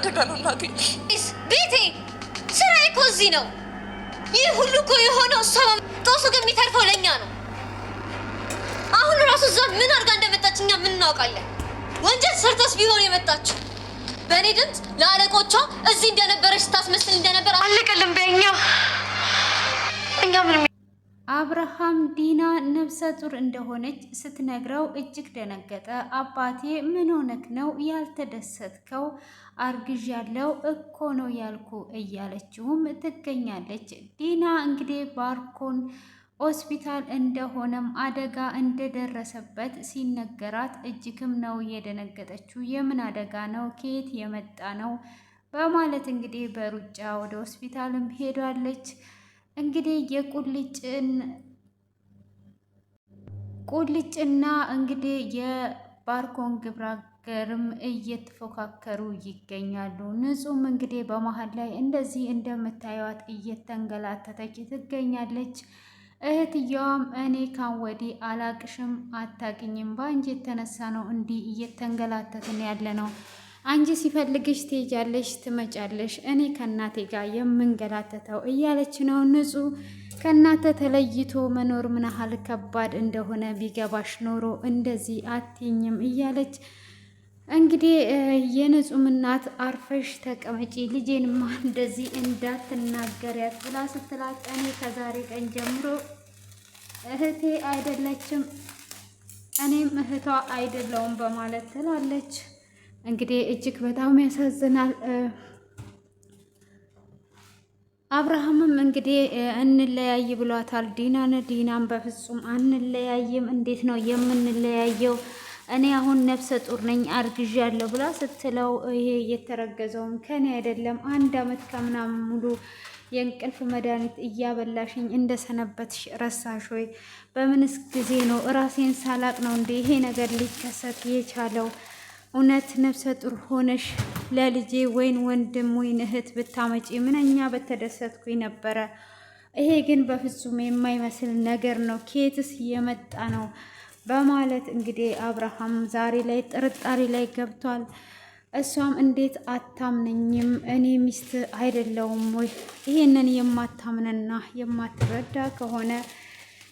አደጋ ነው እናቴ። ቤቴ ስራዬ እኮ እዚህ ነው። ይህ ሁሉ እኮ የሆነው እሷ ጦሱ ግን የሚተርፈው ለእኛ ነው። አሁን ራሱ እዛ ምን አድርጋ እንደመጣች እኛ ምን እናውቃለን? ወንጀል ሰርተስ ቢሆን የመጣችው በእኔ ድምፅ ለአለቆቿ እዚህ እንደነበረች ስታስመስል እንደነበር አለቀልም። እኛ ምንም አብርሃም ዲና ነፍሰ ጡር እንደሆነች ስትነግረው እጅግ ደነገጠ። አባቴ ምን ሆነክ ነው ያልተደሰትከው? አርግዣለሁ እኮ ነው ያልኩ እያለችውም ትገኛለች። ዲና እንግዲህ ባርኮን ሆስፒታል እንደሆነም አደጋ እንደደረሰበት ሲነገራት እጅግም ነው የደነገጠችው። የምን አደጋ ነው? ከየት የመጣ ነው? በማለት እንግዲህ በሩጫ ወደ ሆስፒታልም ሄዳለች። እንግዲህ ቁልጭና እንግዲህ የባርኮን ግብረገርም እየተፎካከሩ ይገኛሉ። ንጹም እንግዲህ በመሀል ላይ እንደዚህ እንደምታዩት እየተንገላተተች ትገኛለች። እህትየዋም እኔ ካን ወዲህ አላቅሽም፣ አታቅኝም፣ በአንቺ የተነሳ ነው እንዲህ እየተንገላተትን ያለ ነው። አንቺ ሲፈልግሽ ትሄጃለሽ፣ ትመጫለሽ፣ እኔ ከእናቴ ጋር የምንገላተተው እያለች ነው። ንጹህ ከእናተ ተለይቶ መኖር ምን ያህል ከባድ እንደሆነ ቢገባሽ ኖሮ እንደዚህ አትኝም እያለች እንግዲህ የንጹም እናት አርፈሽ ተቀመጪ፣ ልጄንማ እንደዚህ እንዳትናገሪያት ብላ ስትላት እኔ ከዛሬ ቀን ጀምሮ እህቴ አይደለችም፣ እኔም እህቷ አይደለውም በማለት ትላለች። እንግዲህ እጅግ በጣም ያሳዝናል። አብርሃምም እንግዲህ እንለያይ ብሏታል ዲናን። ዲናን በፍጹም አንለያይም፣ እንዴት ነው የምንለያየው? እኔ አሁን ነፍሰ ጡር ነኝ አርግዣለሁ ብላ ስትለው ይሄ የተረገዘውም ከኔ አይደለም፣ 1 ዓመት ከምናምን ሙሉ የእንቅልፍ መድኃኒት እያበላሽኝ እንደሰነበትሽ ረሳሽ ወይ? በምንስ ጊዜ ነው ራሴን ሳላቅ ነው እንዴ ይሄ ነገር ሊከሰት የቻለው? እውነት ነፍሰ ጡር ሆነሽ ለልጄ ወይን ወንድም ወይን እህት ብታመጪ ምንኛ በተደሰትኩኝ ነበረ። ይሄ ግን በፍጹም የማይመስል ነገር ነው፣ ኬትስ የመጣ ነው? በማለት እንግዲህ አብርሃም ዛሬ ላይ ጥርጣሬ ላይ ገብቷል። እሷም እንዴት አታምነኝም? እኔ ሚስት አይደለውም ወይ? ይሄንን የማታምንና የማትረዳ ከሆነ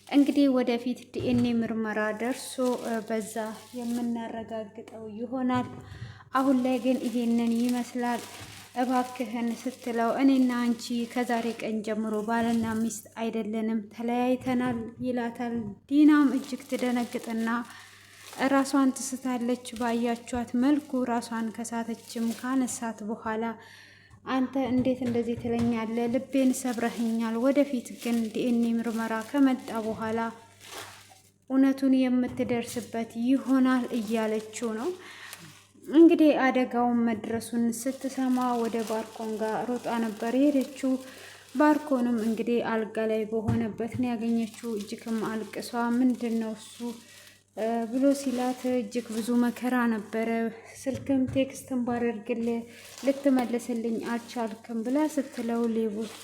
እንግዲህ ወደፊት ዲኤንኤ ምርመራ ደርሶ በዛ የምናረጋግጠው ይሆናል። አሁን ላይ ግን ይሄንን ይመስላል። እባክህን ስትለው እኔና አንቺ ከዛሬ ቀን ጀምሮ ባልና ሚስት አይደለንም፣ ተለያይተናል ይላታል። ዲናም እጅግ ትደነግጥና ራሷን ትስታለች። ባያቿት መልኩ ራሷን ከሳተችም ካነሳት በኋላ አንተ እንዴት እንደዚህ ትለኛለህ? ልቤን ሰብረህኛል። ወደፊት ግን ዲኤንኤ ምርመራ ከመጣ በኋላ እውነቱን የምትደርስበት ይሆናል እያለችው ነው። እንግዲህ አደጋውን መድረሱን ስትሰማ ወደ ባርኮን ጋር ሮጣ ነበር የሄደችው። ባርኮንም እንግዲህ አልጋ ላይ በሆነበት ነው ያገኘችው። እጅግም አልቅሷ ምንድን ነው እሱ ብሎ ሲላት እጅግ ብዙ መከራ ነበረ፣ ስልክም ቴክስትም ባደርግልህ ልትመልስልኝ አልቻልክም ብላ ስትለው ሌቦች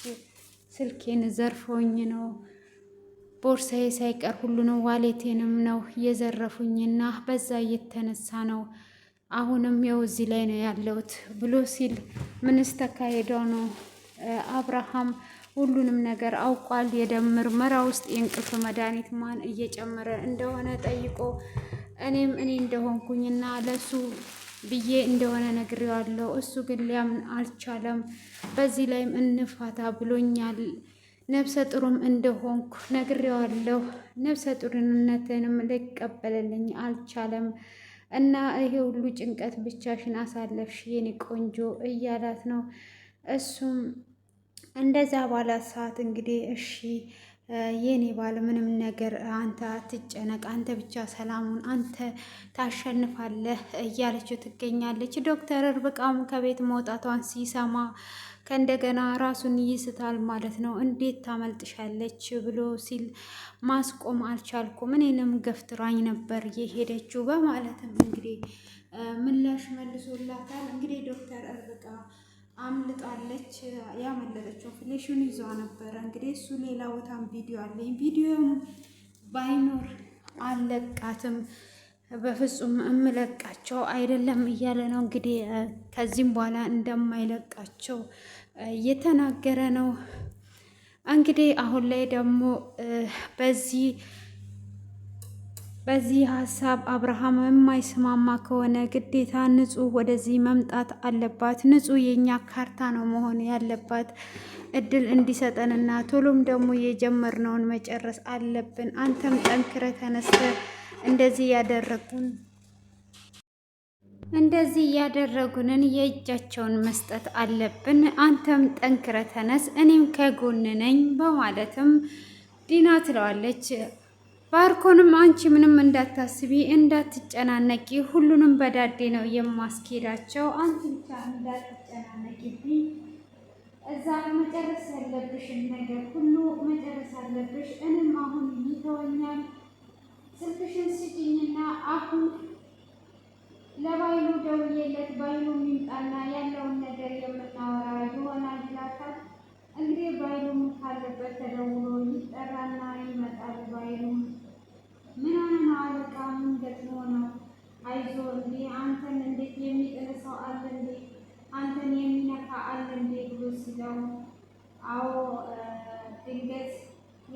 ስልኬን ዘርፎኝ ነው፣ ቦርሳዬ ሳይቀር ሁሉንም ዋሌቴንም ነው የዘረፉኝና በዛ እየተነሳ ነው አሁንም ያው እዚህ ላይ ነው ያለሁት ብሎ ሲል ምንስ ተካሄደው ነው? አብርሃም ሁሉንም ነገር አውቋል። የደም ምርመራ ውስጥ የእንቅልፍ መድኃኒት ማን እየጨመረ እንደሆነ ጠይቆ እኔ እንደሆንኩኝና ለሱ ብዬ እንደሆነ ነግሬዋለሁ። እሱ ግን ሊያምን አልቻለም። በዚህ ላይም እንፋታ ብሎኛል። ነፍሰ ጡርም እንደሆንኩ ነግሬዋለሁ። ነፍሰ ጡርነትንም ሊቀበልልኝ አልቻለም እና ይሄ ሁሉ ጭንቀት ብቻሽን አሳለፍሽ የኔ ቆንጆ እያላት ነው። እሱም እንደዛ ባላት ሰዓት እንግዲህ እሺ የኔ ባል ምንም ነገር አንተ አትጨነቅ፣ አንተ ብቻ ሰላሙን አንተ ታሸንፋለህ እያለችው ትገኛለች። ዶክተር ርብቃም ከቤት መውጣቷን ሲሰማ ከእንደገና ራሱን ይስታል ማለት ነው። እንዴት ታመልጥሻለች ብሎ ሲል ማስቆም አልቻልኩም፣ እኔንም ገፍትራኝ ነበር የሄደችው በማለትም እንግዲህ ምላሽ መልሶላታል። እንግዲህ ዶክተር ርብቃ አምልጣለች። ያመለጠችው ፍሌሹን ይዟ ነበረ። እንግዲህ እሱ ሌላ ቦታም ቪዲዮ አለኝ፣ ቪዲዮም ባይኖር አለቃትም በፍጹም እምለቃቸው አይደለም እያለ ነው እንግዲህ ከዚህም በኋላ እንደማይለቃቸው እየተናገረ ነው። እንግዲህ አሁን ላይ ደግሞ በዚህ ሀሳብ አብርሃም የማይስማማ ከሆነ ግዴታ ንጹህ ወደዚህ መምጣት አለባት። ንጹህ የኛ ካርታ ነው መሆን ያለባት እድል እንዲሰጠንና ቶሎም ደግሞ የጀመርነውን መጨረስ አለብን። አንተም ጠንክረ ተነስተ እንደዚህ ያደረጉንን የእጃቸውን መስጠት አለብን። አንተም ጠንክረ ተነስ፣ እኔም ከጎን ነኝ በማለትም ዲና ትለዋለች። ባርኮንም አንቺ ምንም እንዳታስቢ እንዳትጨናነቂ፣ ሁሉንም በዳዴ ነው የማስኬዳቸው። አንቺ ብቻ እንዳትጨናነቂብኝ፣ እዛ መጨረስ ያለብሽን ነገር ሁሉ መጨረስ አለብሽ። እኔም አሁን ይተወኛል። ስልክሽን ስጭኝና አሁን ለባይሉ ደውዬለት ባይሉ የሚምጣና ያለውን ነገር የምናወራ ይሆናል ይላታል። እንግዲህ ባይሉም ካለበት ተደውሎ ይጠራና ይመጣል። ባይሉም ምን ሆነ ነው አለቃ? ምን ገጥሞ ነው? አይዞ እንዴ አንተን እንዴት የሚጥል ሰው አለ እንዴ? አንተን የሚነካ አለ እንዴ ብሎ ሲለው፣ አዎ ድንገት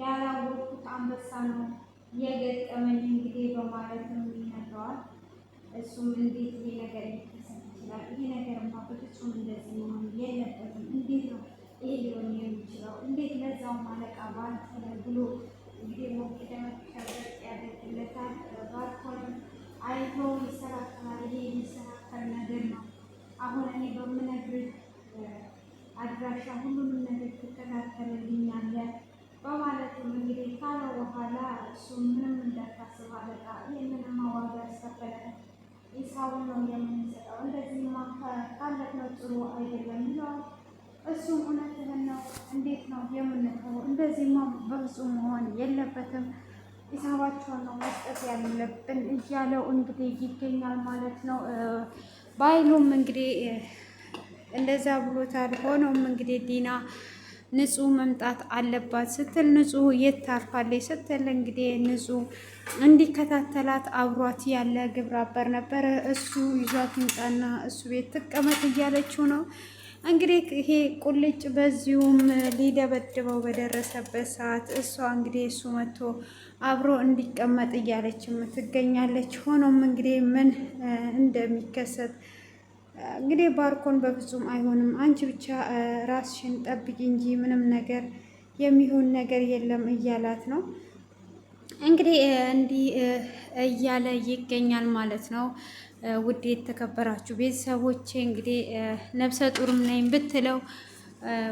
ያላወቅኩት አንበሳ ነው የገጠመኝ እንግዲህ በማለትም ይነግረዋል። እሱም እንዴት ይሄ ነገር ሊከሰት ይችላል? ይሄ ነገርማ በፍጹም እንደዚህ መሆን የለበትም። እንዴት ነው ይሄ ሊሆን የሚችለው? እንዴት ለዛውም አለቃ ባንተ ላይ ብሎ እንግዲህ ሞቅ ደመቅ ያደርግለታል። ባርኮንም አይቶ ይሰራከላል። ይሄ የሚሰራከል ነገር ነው። አሁን እኔ በምነግርህ አድራሻ ሁሉንም ነገር ትከታተልልኛለህ በማለትም እንግዲህ ካለ በኋላ እሱ ምንም እንዳታስብ አለቃ፣ ይህንንም ዋጋ ያስከፈለ ሂሳቡን ነው የምንሰጠው። እንደዚህማ ካለት ነው ጥሩ አይደለም ይለዋል። እሱም እውነትህን ነው፣ እንዴት ነው የምንተው? እንደዚህማ በፍጹም መሆን የለበትም፣ ሂሳባቸውን ነው መስጠት ያለብን እያለው እንግዲህ ይገኛል ማለት ነው። ባይሉም እንግዲህ እንደዛ ብሎታል። ሆኖም እንግዲህ ዲና ንጹህ መምጣት አለባት ስትል ንጹህ የት ታርፋለች ስትል እንግዲህ ንጹህ እንዲከታተላት አብሯት ያለ ግብረ አበር ነበረ። እሱ ይዟት ይምጣና እሱ ቤት ትቀመጥ እያለችው ነው እንግዲህ። ይሄ ቁልጭ በዚሁም ሊደበድበው በደረሰበት ሰዓት እሷ እንግዲህ እሱ መጥቶ አብሮ እንዲቀመጥ እያለችም ትገኛለች። ሆኖም እንግዲህ ምን እንደሚከሰት እንግዲህ ባርኮን በፍጹም አይሆንም፣ አንቺ ብቻ ራስሽን ጠብቂ እንጂ ምንም ነገር የሚሆን ነገር የለም እያላት ነው እንግዲህ እንዲህ እያለ ይገኛል ማለት ነው። ውድ የተከበራችሁ ቤተሰቦቼ እንግዲህ ነፍሰ ጡርም ነኝ ብትለው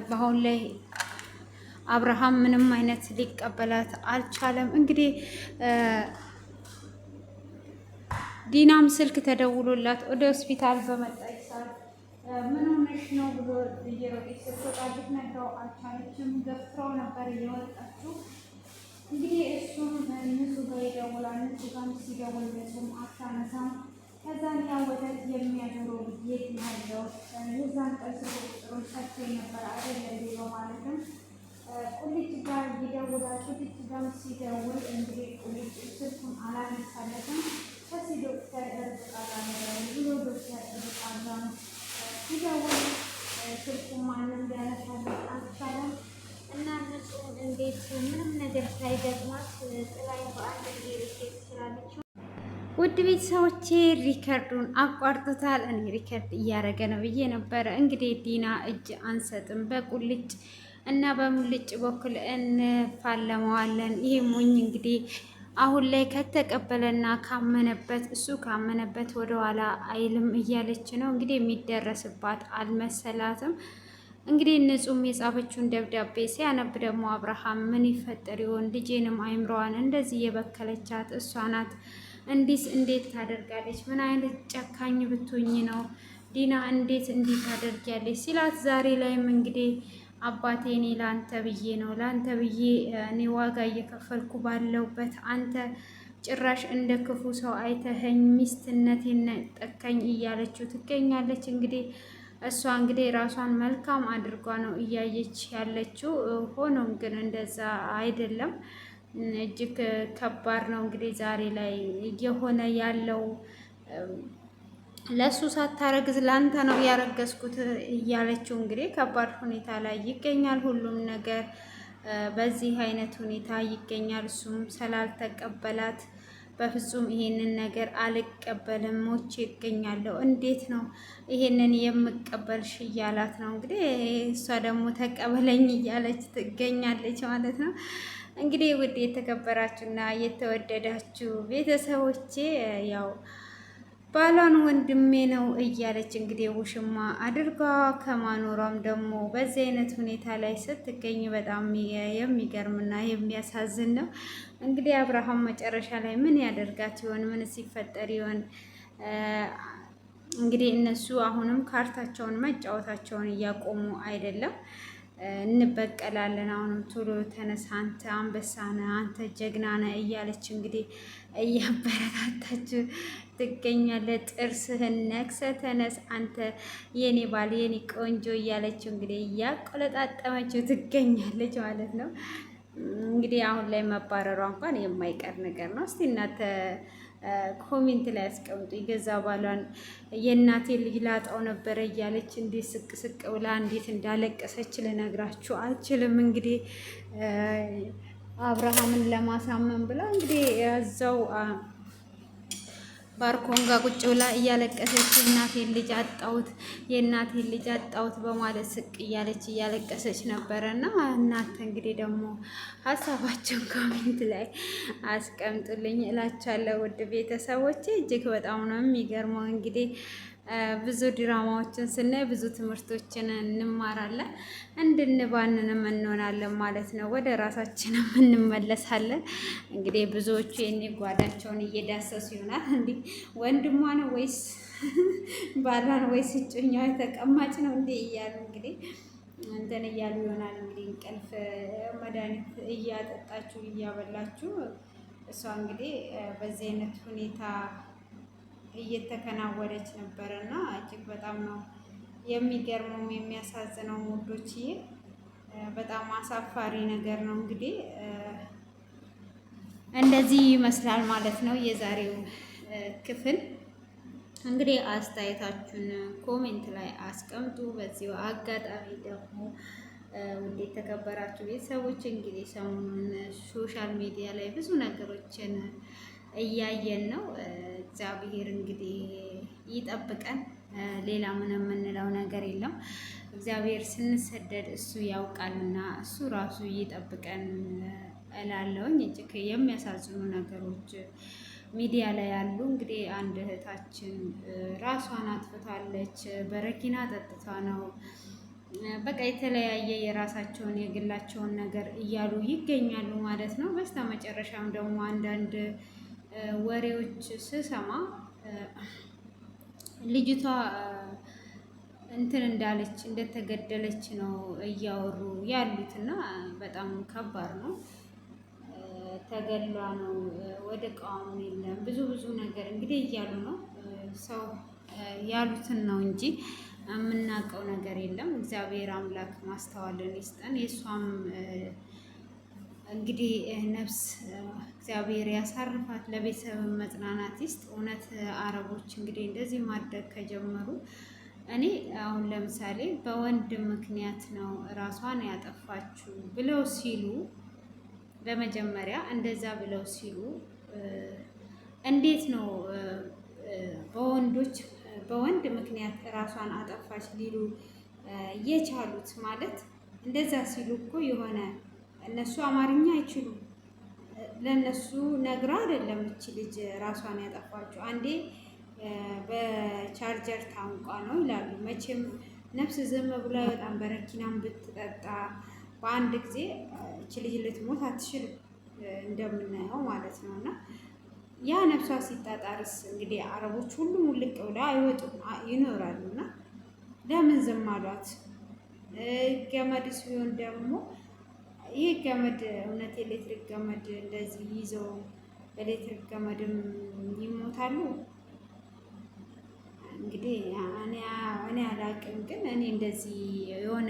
በአሁን ላይ አብርሃም ምንም አይነት ሊቀበላት አልቻለም። እንግዲህ ዲናም ስልክ ተደውሎላት ወደ ሆስፒታል በመጣች ሰዓት ምን ሆነሽ ነው ብሎ እየሮጠች ስትወጣ ልትነግረው አልቻለችም። ገፍትራው ነበር እየወጣችው። እንግዲህ እሱም ንጹህ ጋር ይደውላል። ንጹህ ጋር ሲደውል ንጹህም አታነሳም። ከዛን ያ ወተት የሚያደረው የት ያለው የዛን ቀን ስልክ ቁጥሩን ሰጥቶኝ ነበር አይደል በማለትም ቁልጭ ጋር ይደውላል። ቁልጭ ጋር ሲደውል እንግዲህ ቁልጭ ስልኩን አላነሳለትም። ከዚህ ዶክተር እርብቃጋ ብሎ ዶክተር እርብቃጋ ሲደውል ስልኩ ማንም ሊያነሳለት አልቻለም። እና ንጹህ እንዴት ምንም ነገር ሳይገጥማት ጥላይ በአንድ ጊዜ ልትሄድ ትችላለች? ውድ ቤተሰቦቼ ሪከርዱን አቋርጦታል። እኔ ሪከርድ እያደረገ ነው ብዬ ነበረ። እንግዲህ ዲና እጅ አንሰጥም፣ በቁልጭ እና በሙልጭ በኩል እንፋለመዋለን። ይሄ ሞኝ እንግዲህ አሁን ላይ ከተቀበለና ካመነበት እሱ ካመነበት ወደኋላ አይልም እያለች ነው እንግዲህ። የሚደረስባት አልመሰላትም። እንግዲህ ንጹም የጻፈችውን ደብዳቤ ሲያነብ ደግሞ አብርሃም ምን ይፈጠር ይሆን? ልጄንም አይምሮዋን እንደዚህ የበከለቻት እሷ ናት። እንዴት ታደርጋለች? ምን አይነት ጨካኝ ብትሆኝ ነው ዲና? እንዴት ታደርጊያለች ሲላት፣ ዛሬ ላይም እንግዲህ አባቴ እኔ ለአንተ ብዬ ነው ለአንተ ብዬ እኔ ዋጋ እየከፈልኩ ባለውበት አንተ ጭራሽ እንደ ክፉ ሰው አይተኸኝ ሚስትነቴን ነጠቀኝ እያለችው ትገኛለች። እንግዲህ እሷ እንግዲህ ራሷን መልካም አድርጓ ነው እያየች ያለችው። ሆኖም ግን እንደዛ አይደለም። እጅግ ከባድ ነው እንግዲህ ዛሬ ላይ እየሆነ ያለው። ለሱ ሳታረግዝ ላንተ ነው ያረገዝኩት እያለችው እንግዲህ ከባድ ሁኔታ ላይ ይገኛል። ሁሉም ነገር በዚህ አይነት ሁኔታ ይገኛል። እሱም ስላልተቀበላት በፍጹም ይሄንን ነገር አልቀበልም፣ ሞቼ ይገኛለሁ፣ እንዴት ነው ይሄንን የምቀበልሽ እያላት ነው እንግዲህ። እሷ ደግሞ ተቀበለኝ እያለች ትገኛለች ማለት ነው። እንግዲህ ውድ የተከበራችሁና የተወደዳችሁ ቤተሰቦቼ ያው ባሏን ወንድሜ ነው እያለች እንግዲህ ውሽማ አድርጋ ከማኖሯም ደግሞ በዚህ አይነት ሁኔታ ላይ ስትገኝ በጣም የሚገርምና የሚያሳዝን ነው። እንግዲህ አብርሃም መጨረሻ ላይ ምን ያደርጋት ይሆን? ምን ሲፈጠር ይሆን? እንግዲህ እነሱ አሁንም ካርታቸውን መጫወታቸውን እያቆሙ አይደለም። እንበቀላለን፣ አሁንም ቶሎ ተነሳ፣ አንተ አንበሳ ነህ፣ አንተ ጀግና ነህ እያለች እንግዲህ እያበረታታችሁ ትገኛለች። ጥርስህን ነክሰህ ተነስ አንተ የኔ ባል የኔ ቆንጆ እያለችው እንግዲህ እያቆለጣጠመችው ትገኛለች ማለት ነው። እንግዲህ አሁን ላይ መባረሯ እንኳን የማይቀር ነገር ነው። እስቲ እናንተ ኮሜንት ላይ አስቀምጡ። የገዛ ባሏን የእናቴ ልጅ ላጣው ነበረ እያለች እንዴት ስቅ ስቅ ብላ እንዴት እንዳለቀሰች ልነግራችሁ አልችልም። እንግዲህ አብርሃምን ለማሳመን ብላ እንግዲህ ያዛው ባርኮን ጋር ቁጭ ብላ እያለቀሰች የእናቴን ልጅ አጣሁት፣ የእናቴን ልጅ አጣሁት በማለት ስቅ እያለቀሰች ነበረ። እና እናንተ እንግዲህ ደግሞ ሀሳባቸውን ኮሜንት ላይ አስቀምጡልኝ እላችኋለሁ። ውድ ቤተሰቦቼ እጅግ በጣም ነው የሚገርመው። እንግዲህ ብዙ ድራማዎችን ስናይ ብዙ ትምህርቶችን እንማራለን፣ እንድንባንንም እንሆናለን ማለት ነው። ወደ ራሳችንም እንመለሳለን። እንግዲህ ብዙዎቹ የኔ ጓዳቸውን እየዳሰሱ ይሆናል። እንዲህ ወንድሟ ነው ወይስ ባሏ ነው ወይስ እጮኛዋ ተቀማጭ ነው እንዴ እያሉ እንግዲህ እንትን እያሉ ይሆናል። እንግዲህ እንቅልፍ መድኃኒት እያጠጣችሁ እያበላችሁ እሷ እንግዲህ በዚህ አይነት ሁኔታ እየተከናወነች ነበረ እና እጅግ በጣም ነው የሚገርመው የሚያሳዝነው። ሙዶችዬ በጣም አሳፋሪ ነገር ነው። እንግዲህ እንደዚህ ይመስላል ማለት ነው የዛሬው ክፍል። እንግዲህ አስተያየታችሁን ኮሜንት ላይ አስቀምጡ። በዚሁ አጋጣሚ ደግሞ ውድ የተከበራችሁ ቤተሰቦች እንግዲህ ሰሞኑን ሶሻል ሚዲያ ላይ ብዙ ነገሮችን እያየን ነው። እግዚአብሔር እንግዲህ ይጠብቀን። ሌላ ምን የምንለው ነገር የለም። እግዚአብሔር ስንሰደድ እሱ ያውቃልና እሱ ራሱ ይጠብቀን እላለሁኝ። እጅግ የሚያሳዝኑ ነገሮች ሚዲያ ላይ ያሉ እንግዲህ አንድ እህታችን ራሷን አጥፍታለች። በረኪና ጠጥታ ነው። በቃ የተለያየ የራሳቸውን የግላቸውን ነገር እያሉ ይገኛሉ ማለት ነው። በስተመጨረሻም ደግሞ አንዳንድ ወሬዎች ስሰማ ልጅቷ እንትን እንዳለች እንደተገደለች ነው እያወሩ ያሉት እና በጣም ከባድ ነው። ተገድሏ ነው ወደ ቃዋሙ የለም ብዙ ነገር እንግዲህ እያሉ ነው። ሰው ያሉትን ነው እንጂ የምናውቀው ነገር የለም። እግዚአብሔር አምላክ ማስተዋልን ይስጠን። የእሷም እንግዲህ ነፍስ እግዚአብሔር ያሳርፋት፣ ለቤተሰብ መጽናናት ይስጥ። እውነት አረቦች እንግዲህ እንደዚህ ማድረግ ከጀመሩ እኔ አሁን ለምሳሌ በወንድ ምክንያት ነው ራሷን ያጠፋችው ብለው ሲሉ በመጀመሪያ እንደዛ ብለው ሲሉ እንዴት ነው በወንድ ምክንያት ራሷን አጠፋች ሊሉ የቻሉት? ማለት እንደዛ ሲሉ እኮ የሆነ እነሱ አማርኛ አይችሉም። ለእነሱ ነግራ አይደለም እቺ ልጅ ራሷን ያጠፋችው፣ አንዴ በቻርጀር ታንቋ ነው ይላሉ። መቼም ነፍስ ዝም ብላ በጣም በረኪናም ብትጠጣ በአንድ ጊዜ እቺ ልጅ ልትሞት አትችልም፣ እንደምናየው ማለት ነው። እና ያ ነፍሷ ሲጣጣርስ እንግዲህ አረቦች ሁሉም ውልቅ ብለው አይወጡም ይኖራሉ። እና ለምን ዝም አሏት? ገመድ ሲሆን ደግሞ ይህ ገመድ እውነት ኤሌክትሪክ ገመድ እንደዚህ ይዘው ኤሌክትሪክ ገመድም ይሞታሉ። እንግዲህ እኔ አላቅም፣ ግን እኔ እንደዚህ የሆነ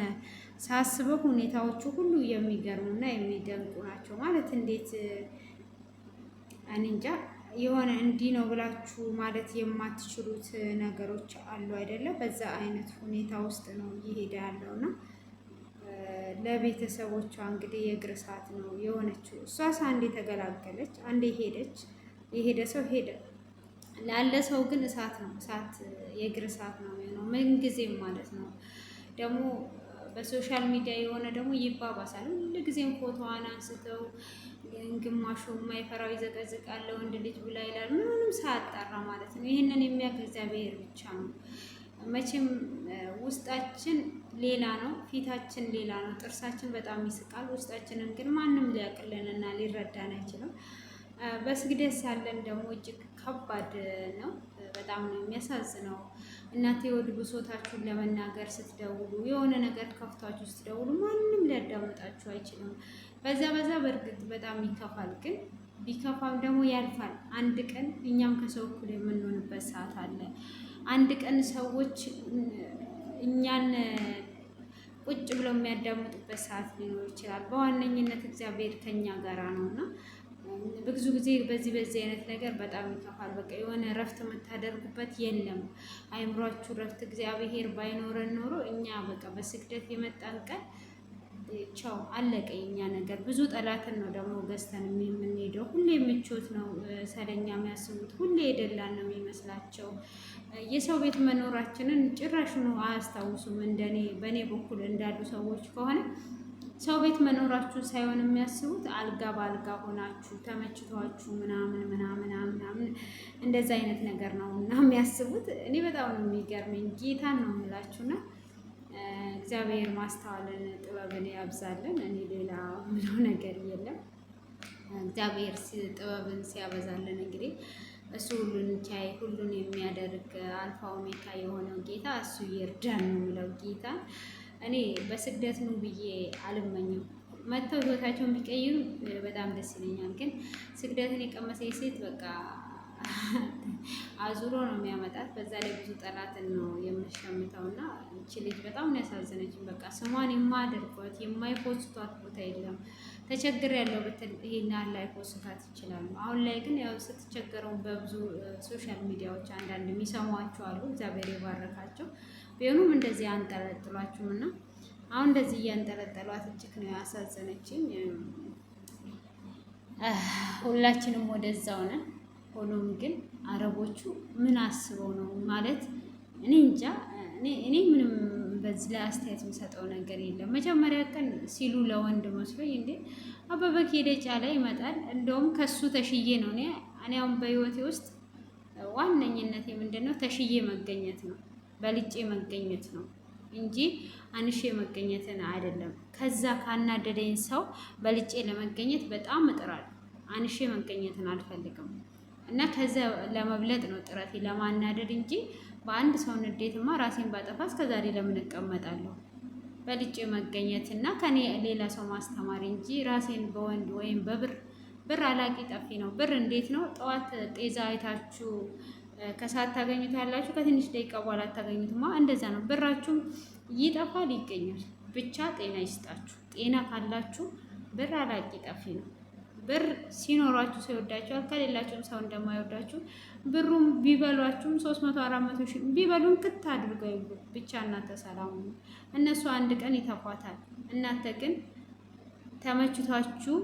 ሳስበው ሁኔታዎቹ ሁሉ የሚገርሙና የሚደንቁ ናቸው። ማለት እንዴት እኔ እንጃ የሆነ እንዲህ ነው ብላችሁ ማለት የማትችሉት ነገሮች አሉ አይደለም። በዛ አይነት ሁኔታ ውስጥ ነው እየሄደ ያለው እና ለቤተሰቦቿ እንግዲህ የእግር እሳት ነው የሆነችው። እሷስ አንዴ ተገላገለች፣ አንዴ ሄደች። የሄደ ሰው ሄደ፣ ላለ ሰው ግን እሳት ነው። እሳት የእግር እሳት ነው የሚሆነው ምንጊዜም ማለት ነው። ደግሞ በሶሻል ሚዲያ የሆነ ደግሞ ይባባሳል። ሁልጊዜም ፎቶዋን አንስተው ግማሹ የማይፈራው ይዘቀዝቃል፣ ወንድ ልጅ ብላ ይላል፣ ምንም ሳያጣራ ማለት ነው። ይህንን የሚያውቅ እግዚአብሔር ብቻ ነው። መቼም ውስጣችን ሌላ ነው፣ ፊታችን ሌላ ነው። ጥርሳችን በጣም ይስቃል፣ ውስጣችንን ግን ማንም ሊያቅልንና ሊረዳን አይችልም። በስግደት ሳለን ደግሞ እጅግ ከባድ ነው። በጣም ነው የሚያሳዝነው። እናቴ ወድ ብሶታችሁን ለመናገር ስትደውሉ፣ የሆነ ነገር ከፍቷችሁ ስትደውሉ ማንም ሊያዳምጣችሁ አይችልም። በዛ በእርግጥ በጣም ይከፋል። ግን ቢከፋም ደግሞ ያልፋል። አንድ ቀን እኛም ከሰው እኩል የምንሆንበት ሰዓት አለ። አንድ ቀን ሰዎች እኛን ቁጭ ብለው የሚያዳምጡበት ሰዓት ሊኖር ይችላል። በዋነኝነት እግዚአብሔር ከኛ ጋራ ነው እና ብዙ ጊዜ በዚህ አይነት ነገር በጣም ይከፋል። በቃ የሆነ እረፍት የምታደርጉበት የለም። አይምሯችሁ እረፍት እግዚአብሔር ባይኖረን ኖሮ እኛ በቃ በስግደት የመጣን ቀን ቻው አለቀ የኛ ነገር። ብዙ ጠላትን ነው ደግሞ ገዝተን የምንሄደው። ሁሌ ምቾት ነው ሰለኛ የሚያስቡት፣ ሁሌ የደላን ነው የሚመስላቸው። የሰው ቤት መኖራችንን ጭራሽ ነው አያስታውሱም። እንደኔ በእኔ በኩል እንዳሉ ሰዎች ከሆነ ሰው ቤት መኖራችሁ ሳይሆን የሚያስቡት አልጋ በአልጋ ሆናችሁ ተመችቷችሁ ምናምን እንደዛ አይነት ነገር ነው እና የሚያስቡት። እኔ በጣም ነው የሚገርመኝ። ጌታን ነው የምላችሁና እግዚአብሔር ማስተዋልን ጥበብን ያብዛልን። እኔ ሌላ ምለው ነገር የለም። እግዚአብሔር ጥበብን ሲያበዛልን እንግዲህ እሱ ሁሉን ቻይ ሁሉን የሚያደርግ አልፋ ኦሜጋ የሆነው ጌታ እሱ ይርዳን ነው የምለው ጌታ። እኔ በስግደት ነው ብዬ አልመኝም። መጥተው ህይወታቸውን ቢቀይሩ በጣም ደስ ይለኛል። ግን ስግደትን የቀመሰ ሴት በቃ አዙሮ ነው የሚያመጣት። በዛ ላይ ብዙ ጠላትን ነው የምትሸምተው እና እቺ ልጅ በጣም ነው ያሳዘነችኝ። በቃ ስሟን የማያደርጓት የማይፖስቷት ቦታ የለም። ተቸግር ያለው ብትል ይሄን ያህል ላይፖስታት ይችላሉ። አሁን ላይ ግን ያው ስትቸገረው በብዙ ሶሻል ሚዲያዎች አንዳንድ የሚሰሟቸው አሉ። እግዚአብሔር ይባረካቸው። ቢሆኑም እንደዚህ አንጠለጥሏችሁም እና አሁን እንደዚህ እያንጠለጠሏት እጅግ ነው ያሳዘነችኝ። ሁላችንም ወደዛው ነን። ሆኖም ግን አረቦቹ ምን አስበው ነው ማለት እኔ እንጃ። እኔ ምንም በዚህ ላይ አስተያየት የምሰጠው ነገር የለም። መጀመሪያ ቀን ሲሉ ለወንድ መስሎኝ እንዴ አበበ ኬደጫ ላይ ይመጣል። እንደውም ከሱ ተሽዬ ነው እኔ አሁን በህይወቴ ውስጥ ዋነኝነቴ ምንድነው ተሽዬ መገኘት ነው፣ በልጬ መገኘት ነው እንጂ አንሼ መገኘትን አይደለም። ከዛ ካናደደኝ ሰው በልጬ ለመገኘት በጣም እጥራለሁ። አንሼ መገኘትን አልፈልግም እና ከዛ ለመብለጥ ነው ጥረቴ፣ ለማናደድ እንጂ በአንድ ሰው ንዴትማ ራሴን ባጠፋ እስከዛሬ ለምን እቀመጣለሁ? በልጬ መገኘት እና ከኔ ሌላ ሰው ማስተማር እንጂ ራሴን በወንድ ወይም ብር አላቂ ጠፊ ነው። ብር እንዴት ነው? ጠዋት ጤዛ አይታችሁ ከሰዓት ታገኙታላችሁ፣ ከትንሽ ደቂቃ በኋላ ታገኙትማ። እንደዛ ነው። ብራችሁም ይጠፋል ይገኛል። ብቻ ጤና ይስጣችሁ። ጤና ካላችሁ ብር አላቂ ጠፊ ነው። ብር ሲኖራችሁ ሰው ይወዳችኋል፣ ከሌላችሁም ሰው እንደማይወዳችሁ። ብሩም ቢበሏችሁም 300 400 ሺህ ቢበሉን ክት አድርገው ይብሉ። ብቻ እናንተ ሰላም ነው። እነሱ አንድ ቀን ይተኳታል። እናንተ ግን ተመችቷችሁ